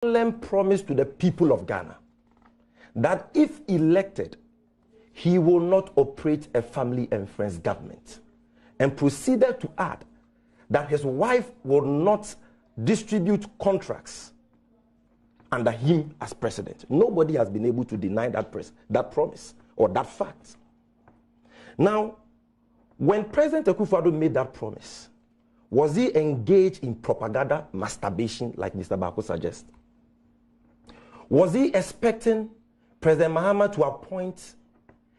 solemn promise to the people of Ghana that if elected, he will not operate a family and friends government, and proceeded to add that his wife will not distribute contracts under him as president. Nobody has been able to deny that promise or that fact. Now, when President Akufo-Addo made that promise, was he engaged in propaganda masturbation like Mr. Baako suggests? Was he expecting President Mahama to appoint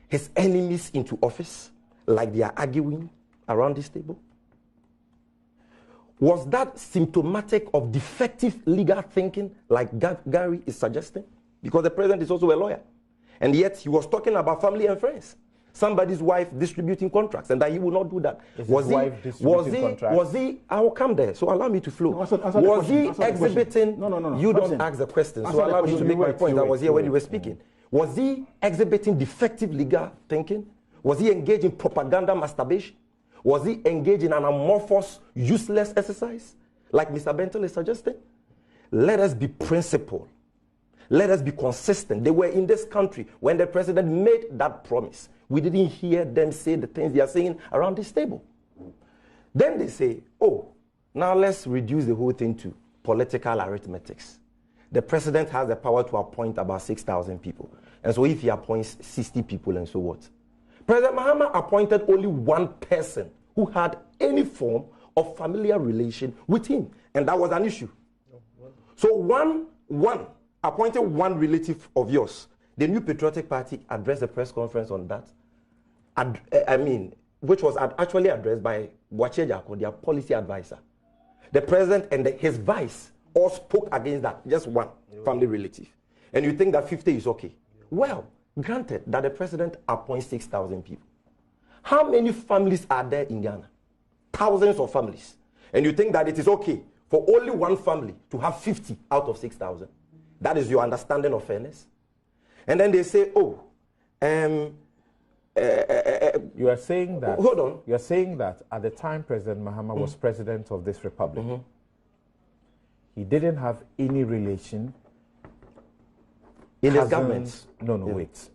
his enemies into office like they are arguing around this table? Was that symptomatic of defective legal thinking like Gari is suggesting? Because the president is also a lawyer. And yet he was talking about family and friends. Somebody's wife distributing contracts, and that he will not do that. Was he, I will come there, so allow me to flow. No, was he exhibiting? No. You don't ask the question, so allow me to make my point. I was here when you were speaking. Was he exhibiting defective legal thinking? Was he engaged in propaganda masturbation? Was he engaged in an amorphous, useless exercise, like Mr. Bentil is suggesting? Let us be principled. Let us be consistent. They were in this country when the president made that promise. We didn't hear them say the things they are saying around this table. Then they say, oh, now let's reduce the whole thing to political arithmetics. The president has the power to appoint about 6,000 people. And so if he appoints 60 people and so what? President Mahama appointed only one person who had any form of familiar relation with him. And that was an issue. So one appointed one relative of yours. The New Patriotic Party addressed a press conference on that. Which was actually addressed by Boakye Jako, their policy advisor. The president and his vice all spoke against that, just one family relative. And you think that 50 is okay. Well, granted that the president appoints 6,000 people. How many families are there in Ghana? Thousands of families. And you think that it is okay for only one family to have 50 out of 6,000? That is your understanding of fairness? And then they say, oh, you are saying that. Hold on. You are saying that at the time President Mahama was president of this republic, he didn't have any relation in his government. No, wait.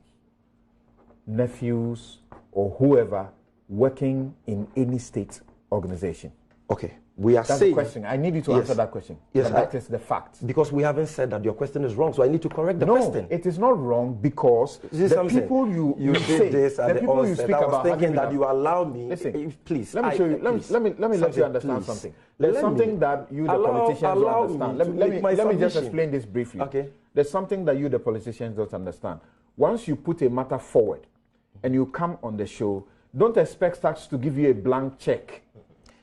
Nephews or whoever working in any state organization. Okay. We are That's saying. The question. I need you to answer that question. Yes, that is the fact. Because we haven't said that your question is wrong, so I need to correct the question. No, it is not wrong because the people you did this at the people onset, you speak I was about thinking that you allow me. Listen, please. Let me show you. Let me let you understand something. There's something that you, the politicians, don't understand. Let me just explain this briefly. Okay. There's something that you, the politicians, don't understand. Once you put a matter forward and you come on the show, don't expect us to give you a blank check.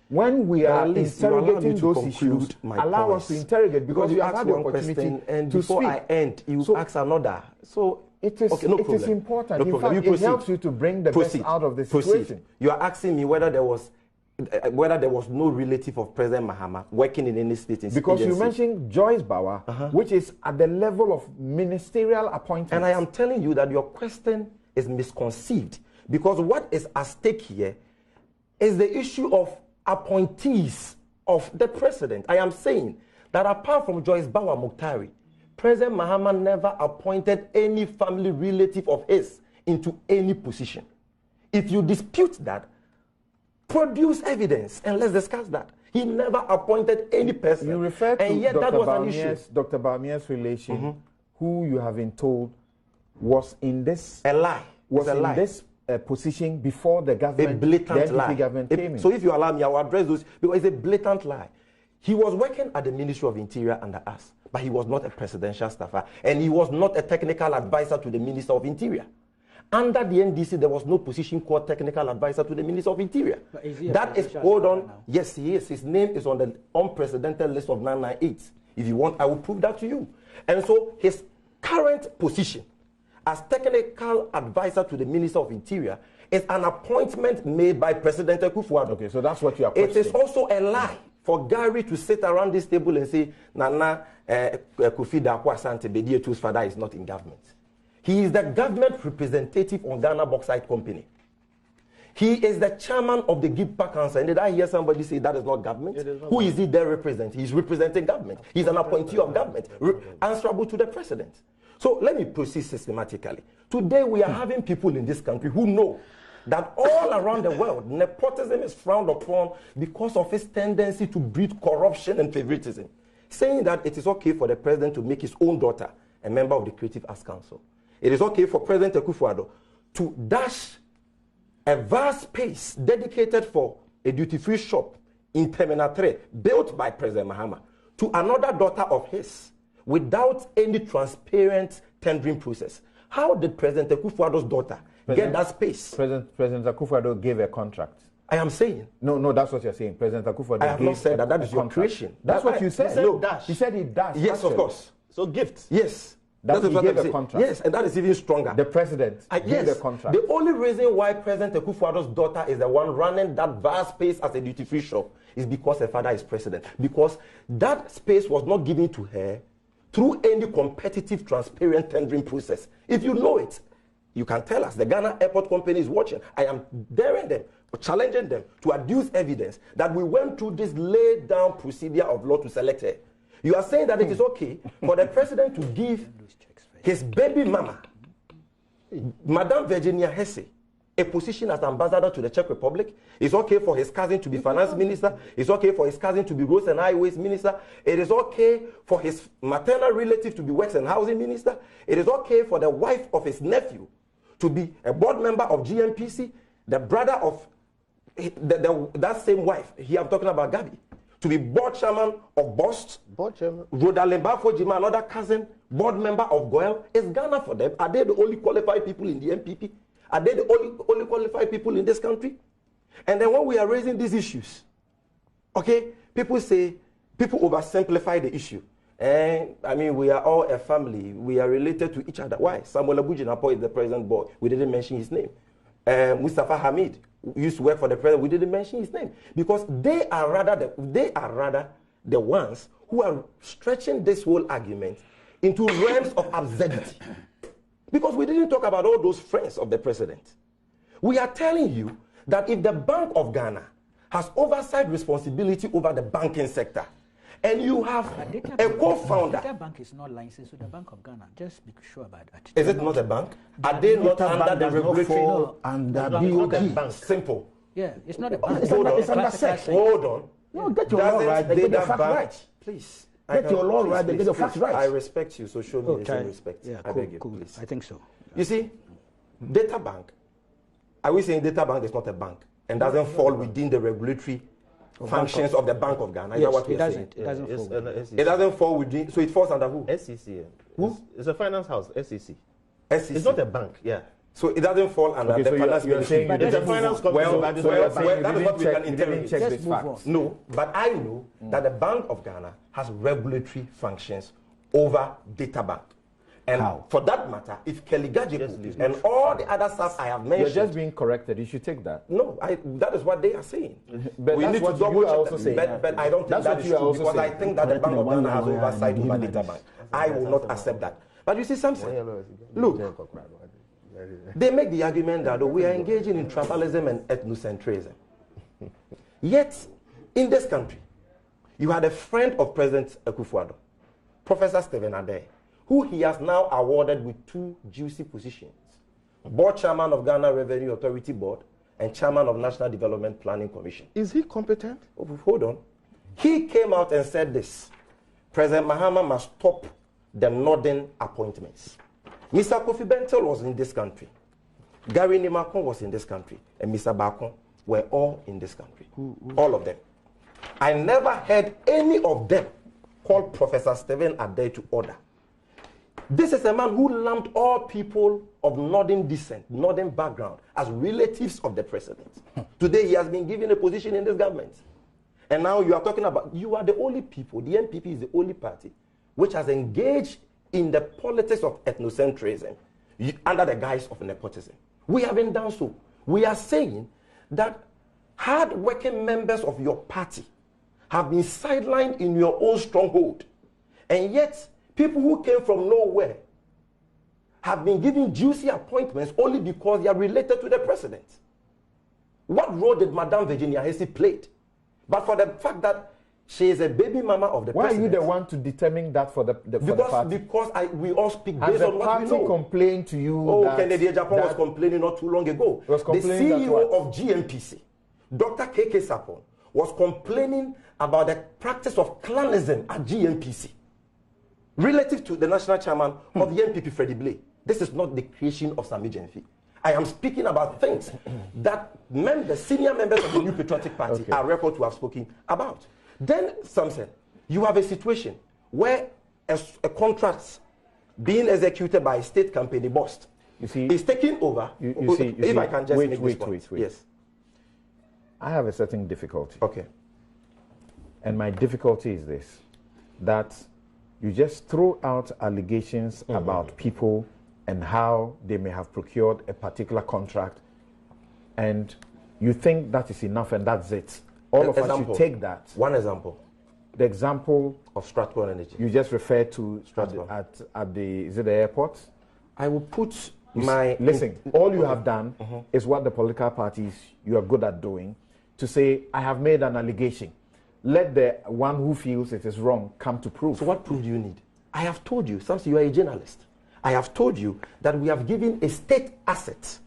When we are interrogating those issues, allow us to interrogate because you have had the opportunity and to before speak. I end, you ask another. So it is, okay, no it is important. No In fact, it helps you to bring the best out of the situation. You are asking me whether there was no relative of President Mahama working in any state agency. Because you mentioned Joyce Bauer, which is at the level of ministerial appointment. And I am telling you that your question is misconceived because what is at stake here is the issue of appointees of the president. I am saying that apart from Joyce Bauer Muktari, President Mahama never appointed any family relative of his into any position. If you dispute that, produce evidence and let's discuss that. He never appointed any person. You refer to and yet Dr. that was an issue. Dr. Bawumia's relation, who you have been told was in this a lie. Was in lie. This position before the government, a blatant the lie. Government came in. So if you allow me, I will address those because it's a blatant lie. He was working at the Ministry of Interior under us, but he was not a presidential staffer, and he was not a technical advisor to the Minister of Interior. Under the NDC, there was no position called technical advisor to the Minister of Interior. That is, hold on. Now? Yes, he is. His name is on the unprecedented list of 998. If you want, I will prove that to you. And so his current position as technical advisor to the Minister of Interior is an appointment made by President Akufo-Addo. Okay, so that's what you are questioning. It is also a lie for Gari to sit around this table and say, Nana Kofi Baako Asante Bedietu's father is not in government. He is the government representative on Ghana Bauxite Company. He is the chairman of the GIPA Council. And did I hear somebody say that is not government? Who is he there representing? He's representing government. He's an appointee of government, answerable to the president. So let me proceed systematically. Today we are having people in this country who know that all around the world, nepotism is frowned upon because of its tendency to breed corruption and favoritism, saying that it is okay for the president to make his own daughter a member of the Creative Arts Council. It is okay for President Akufo-Addo to dash a vast space dedicated for a duty-free shop in Terminal 3, built by President Mahama, to another daughter of his, without any transparent tendering process. How did President Akufo-Addo's daughter get that space? President Akufo-Addo gave a contract. I am saying. No, that's what you're saying. President Akufo-Addo I have not said that. That is your creation. That's what you said. No. He said he dashed. Yes, actually. of course. So gifts. Yes. That he gave a contract. Yes, and that is even stronger. The president gave a contract. The only reason why President Akufo-Addo's daughter is the one running that vast space as a duty-free shop is because her father is president. Because that space was not given to her through any competitive, transparent tendering process. If you know it, you can tell us. The Ghana Airport Company is watching. I am daring them, challenging them to adduce evidence that we went through this laid-down procedure of law to select her. You are saying that it is okay for the president to give his baby mama, Madame Virginia Hesse, a position as ambassador to the Czech Republic. It's okay for his cousin to be finance minister. It's okay for his cousin to be roads and highways minister. It is okay for his maternal relative to be works and housing minister. It is okay for the wife of his nephew to be a board member of GMPC, the brother of that same wife. Here I'm talking about Gari, to be board chairman of BOST. Board chairman. Rodalemba Fojima, another cousin, board member of GOEL. Is Ghana for them? Are they the only qualified people in the MPP? Are they the only qualified people in this country? And then when we are raising these issues, okay, people oversimplify the issue. And I mean, we are all a family. We are related to each other. Why? Samuel Abujinapo is the president boy. We didn't mention his name. Mustafa Hamid used to work for the president. We didn't mention his name because they are rather the ones who are stretching this whole argument into realms of absurdity. Because we didn't talk about all those friends of the president. We are telling you that if the Bank of Ghana has oversight responsibility over the banking sector, and you have a co-founder. Data Bank is not licensed to the Bank of Ghana. Just be sure about that. Is it not a bank? Are they not under the regulatory? Under BOT. Simple. Yeah, it's not a bank. It's under SEC. Hold on. No, get your law right. They get your facts right. Please. Get your law right. They get your facts right. I respect you, so show me the same respect. Yeah, I beg you, cool. please. I think so. You see, Data Bank. Are we saying Data Bank is not a bank and doesn't fall within the regulatory functions of the Bank of Ghana? Is that what we're saying? It doesn't fall. It doesn't fall within, so it falls under who? SEC. Who? It's a finance house, SEC. SEC. It's not a bank, yeah. So it doesn't fall under the finance ministry. It's a finance company. That is what we can interrogate. Check this fact. No, but I know that the Bank of Ghana has regulatory functions over Data Bank. And for that matter, if Kelly Gajiku and all the other stuff I have mentioned... You're just being corrected. You should take that. No, that is what they are saying. But we that's need what to double you are check also saying. But I don't think that is true because I think that the Bank of Ghana has oversight over Data Bank. I will not accept that. But you see something? Look, they make the argument that we are engaging in tribalism and ethnocentrism. Yet, in this country, you had a friend of President Akufo-Addo, Professor Stephen Adey, who he has now awarded with 2 juicy positions. Board chairman of Ghana Revenue Authority Board and chairman of National Development Planning Commission. Is he competent? Oh, hold on. He came out and said this: President Mahama must stop the northern appointments. Mr. Kofi Bentil was in this country. Gari Nimako was in this country. And Mr. Baako were all in this country. All of them. I never heard any of them call Professor Stephen Adey to order. This is a man who lumped all people of northern descent, northern background, as relatives of the president. Today he has been given a position in this government. And now you are talking about, you are the only people, the MPP is the only party which has engaged in the politics of ethnocentrism under the guise of nepotism. We haven't done so. We are saying that hard-working members of your party have been sidelined in your own stronghold. And yet, people who came from nowhere have been given juicy appointments only because they are related to the president. What role did Madame Virginia Hesse played? But for the fact that she is a baby mama of the president. Why are you the one to determine that for the party? Because we all speak Has based on what we know. the party complained to you? Oh, Kennedy Japan was complaining not too long ago. The CEO of GMPC, Dr. KK Sapon, was complaining about the practice of clanism at GMPC relative to the national chairman of the NPP, Freddie Blay. This is not the creation of Sammy Gyamfi. I am speaking about things that the senior members of the New Patriotic Party are record to have spoken about. Then, Samson, you have a situation where a contract being executed by a state company bust is taking over. If I can just make this point. Wait. Yes. I have a certain difficulty. Okay. And my difficulty is this, that you just throw out allegations about people and how they may have procured a particular contract, and you think that is enough and that's it. All of us should take that. One example. The example of Stratcon Energy. You just referred to Stratcon. At the, is it the airport? I will put listen, all you have done is what the political parties you are good at doing, to say, I have made an allegation. Let the one who feels it is wrong come to proof. So what proof do you need? I have told you, Samson, you are a journalist. I have told you that we have given a state asset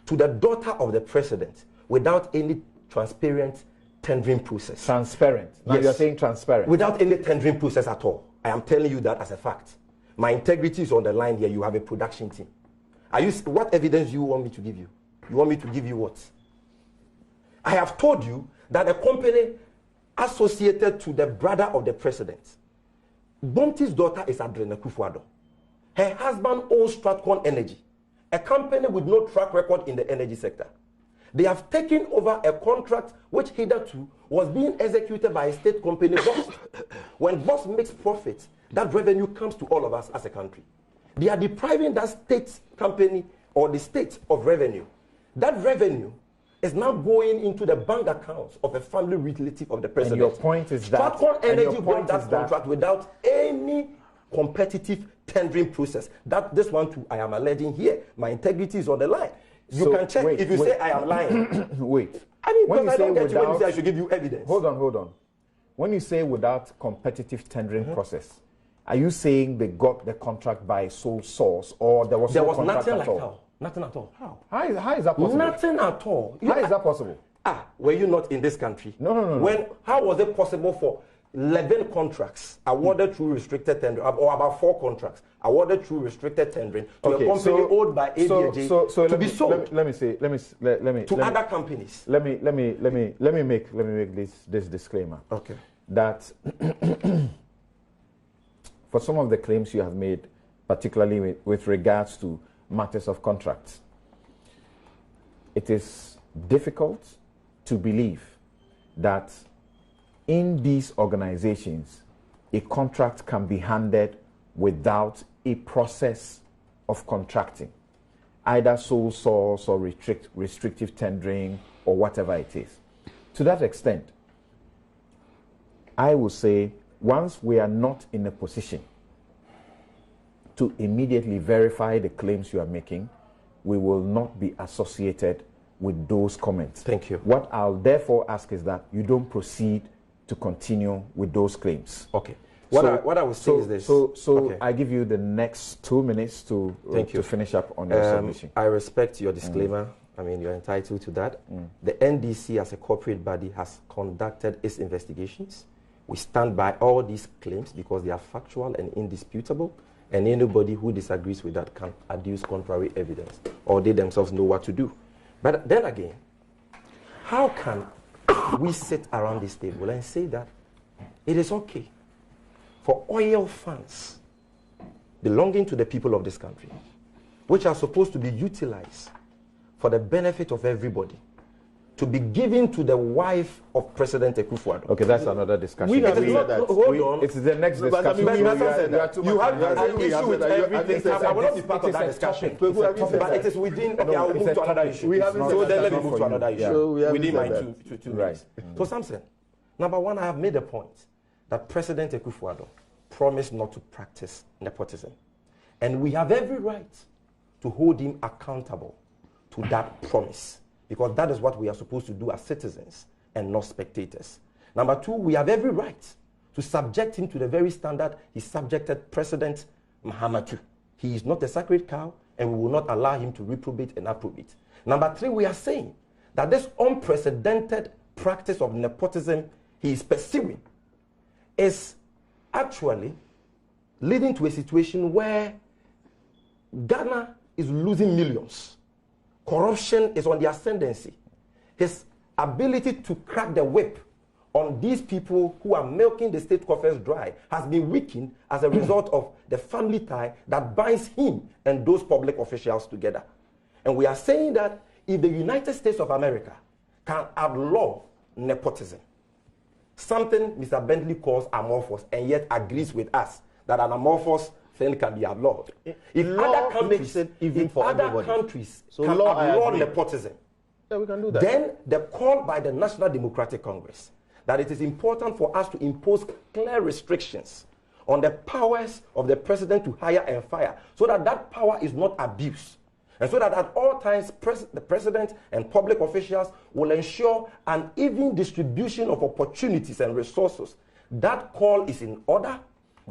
to the daughter of the president without any transparent tendering process. Transparent? Now yes. You're saying transparent? Without any tendering process at all. I am telling you that as a fact. My integrity is on the line here. You have a production team. What evidence do you want me to give you? You want me to give you what? I have told you that a company associated to the brother of the president, Bonti's daughter is Adrena Kufuado. Her husband owns Stratcon Energy, a company with no track record in the energy sector. They have taken over a contract which hitherto was being executed by a state company, Boss. When Boss makes profits, that revenue comes to all of us as a country. They are depriving that state company or the state of revenue. That revenue is now going into the bank accounts of a family relative of the president. And your point is that Stratcon Energy won that contract without any competitive tendering process. This one too, I am alleging here. My integrity is on the line. You can check if you say I am lying. Wait. I mean, because I don't get you when you say I should give you evidence. Hold on. When you say without competitive tendering process, are you saying they got the contract by sole source, or there was no contract nothing at like all? that. Nothing at all. How is that possible? Nothing at all. How is that possible? Were you not in this country? No. How was it possible for 11 contracts awarded through restricted tendering, or about 4 contracts awarded through restricted tendering to a company owned by ABJ to be sold? Let me to other companies. Let me make this disclaimer. Okay. That for some of the claims you have made, particularly with regards to matters of contracts, it is difficult to believe that in these organizations, a contract can be handed without a process of contracting, either sole source or restrictive tendering or whatever it is. To that extent, I will say once we are not in a position to immediately verify the claims you are making, we will not be associated with those comments. Thank you. What I'll therefore ask is that you don't proceed to continue with those claims. Okay. What I would say is this. Okay. I give you the next 2 minutes to finish up on your submission. I respect your disclaimer. I mean, you're entitled to that. The NDC as a corporate body has conducted its investigations. We stand by all these claims because they are factual and indisputable, and anybody who disagrees with that can adduce contrary evidence, or they themselves know what to do. But then again, how can we sit around this table and say that it is okay for oil funds belonging to the people of this country, which are supposed to be utilized for the benefit of everybody, to be given to the wife of President Akufo-Addo? Okay, that's another discussion. Hold on. It's the next discussion. You have an issue with everything. I will not be part of that discussion. But it is within. Okay, I will move to another issue. So then let me move to another issue within my two minutes. So Samson, number one, I have made a point that President Akufo-Addo promised not to practice nepotism. And we have every right to hold him accountable to that promise. because that is what we are supposed to do as citizens and not spectators. Number two, we have every right to subject him to the very standard he subjected President Mahama to. He is not a sacred cow, and we will not allow him to reprobate and approbate. Number three, we are saying that this unprecedented practice of nepotism he is pursuing is actually leading to a situation where Ghana is losing millions. Corruption is on the ascendancy. His ability to crack the whip on these people who are milking the state coffers dry has been weakened as a result of the family tie that binds him and those public officials together. And we are saying that if the United States of America can outlaw nepotism, something Mr. Bentil calls amorphous and yet agrees with us that an amorphous thing can be outlawed. If other countries, So can law, outlaw nepotism, yeah, we can do that. then the call by the National Democratic Congress that it is important for us to impose clear restrictions on the powers of the president to hire and fire so that that power is not abused. And so that at all times, the president and public officials will ensure an even distribution of opportunities and resources. That call is in order.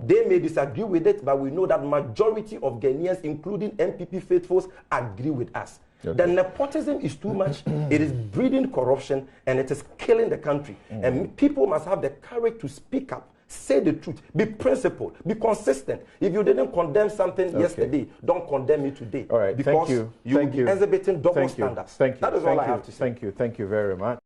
They may disagree with it, but we know that majority of Ghanaians, including MPP faithfuls, agree with us. Okay. The nepotism is too much. It is breeding corruption, and it is killing the country. And people must have the courage to speak up, say the truth, be principled, be consistent. If you didn't condemn something yesterday, don't condemn it today. All right, because thank you. You will be exhibiting double standards. Thank you. That is all I have to say. Thank you very much.